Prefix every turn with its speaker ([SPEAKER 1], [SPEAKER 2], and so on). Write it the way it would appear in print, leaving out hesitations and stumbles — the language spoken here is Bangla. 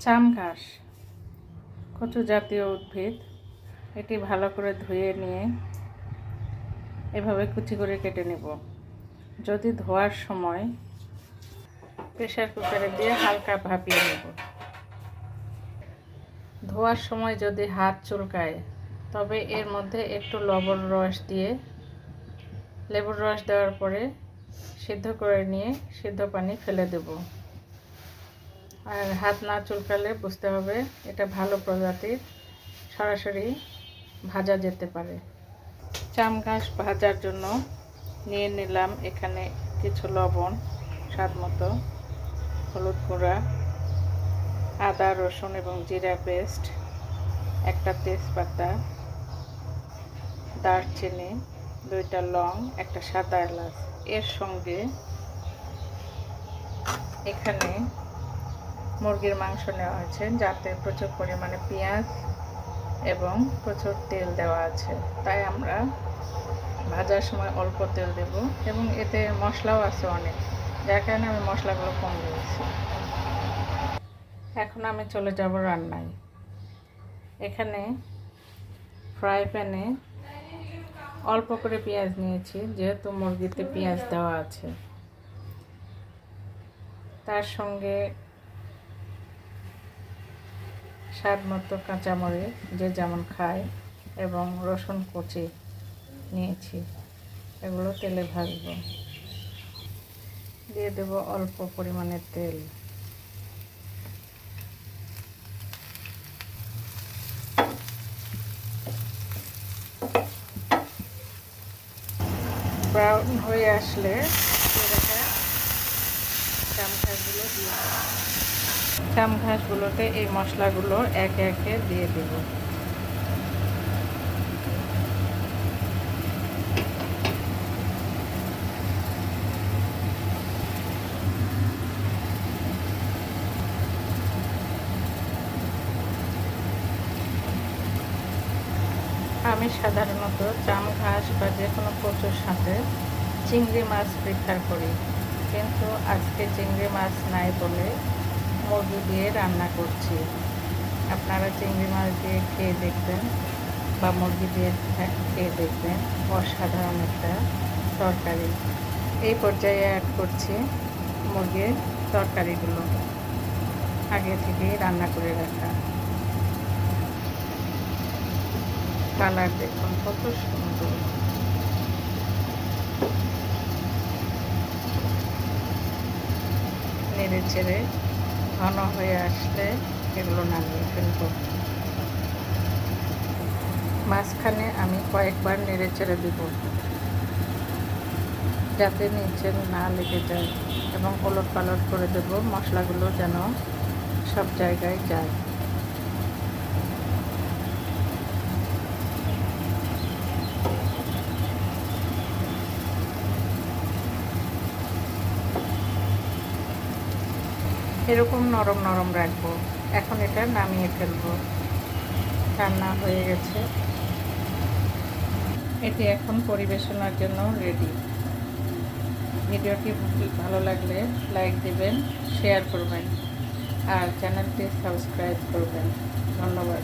[SPEAKER 1] চাম ঘাস কচু জাতীয় উদ্ভিদ। এটি ভালো করে ধুয়ে নিয়ে এভাবে কুচি করে কেটে নেব। যদি ধোয়ার সময় প্রেসার কুকারে দিয়ে হালকা ভাপিয়ে নেব। ধোয়ার সময় যদি হাত চুলকায় তবে এর মধ্যে একটু লবণ রস দিয়ে লেবুর রস দেওয়ার পরে সিদ্ধ করে নিয়ে সিদ্ধ পানি ফেলে দেব। আর হাত না চুলকালে বুঝতে হবে এটা ভালো প্রজাতির, সরাসরি ভাজা যেতে পারে। চাম ঘাস ভাজার জন্য নিয়ে নিলাম এখানে কিছু লবণ, স্বাদ মতো হলুদ গুঁড়া, আদা রসুন এবং জিরা পেস্ট, একটা তেজপাতা, দারচিনি, 2টা লং, একটা সাদা এলাচ। এর সঙ্গে এখানে মুরগির মাংস নেওয়া আছে, যাতে প্রচুর পরিমাণে পেঁয়াজ এবং প্রচুর তেল দেওয়া আছে, তাই আমরা ভাজার সময় অল্প তেল দেব এবং এতে মশলাও আছে অনেক, যার কারণে আমি মশলাগুলো কম দিয়েছি। এখন আমি চলে যাব রান্নায়। এখানে ফ্রাই প্যানে অল্প করে পেঁয়াজ নিয়েছি, যেহেতু মুরগিতে পেঁয়াজ দেওয়া আছে। তার সঙ্গে স্বাদ মতো কাঁচামরিচ, যে যেমন খায়, এবং রসুন কুচি নিয়েছি, এগুলো তেলে ভাজব। দিয়ে দেব অল্প পরিমাণে তেল। ব্রাউন হয়ে আসলে চাম ঘাসগুলো দিয়ে দেব। চাম ঘাসগুলোতে এই মশলাগুলো একে একে দিয়ে দেব। আমি সাধারণত চাম ঘাস বা যে কোনো কচুর সাথে চিংড়ি মাছ প্রিফার করি, কিন্তু আজকে চিংড়ি মাছ নাই বলে মুরগি দিয়ে রান্না করছি। আপনারা চিংড়ি মাছ দিয়ে খেয়ে দেখবেন বা মুরগি দিয়ে খেয়ে দেখবেন, অসাধারণ একটা তরকারি। এই পর্যায়ে অ্যাড করছি মুরগির তরকারিগুলো, আগে থেকেই রান্না করে রাখা। কালার দেখুন কত সুন্দর। নেড়ে চেড়ে ঘন হয়ে আসলে এগুলো নামিয়ে ফেলব। মাঝখানে আমি কয়েকবার নেড়ে চেড়ে দেব, যাতে নিচে না লেগে যায়, এবং ওলট পালট করে দেব, মশলাগুলো যেন সব জায়গায় যায়। এরকম নরম নরম রাখবো। এখন এটা নামিয়ে ফেলবো। রান্না হয়ে গেছে, এটি এখন পরিবেশনার জন্য রেডি। ভিডিওটি ভালো লাগলে লাইক দিবেন, শেয়ার করবেন আর চ্যানেলটি সাবস্ক্রাইব করবেন। ধন্যবাদ।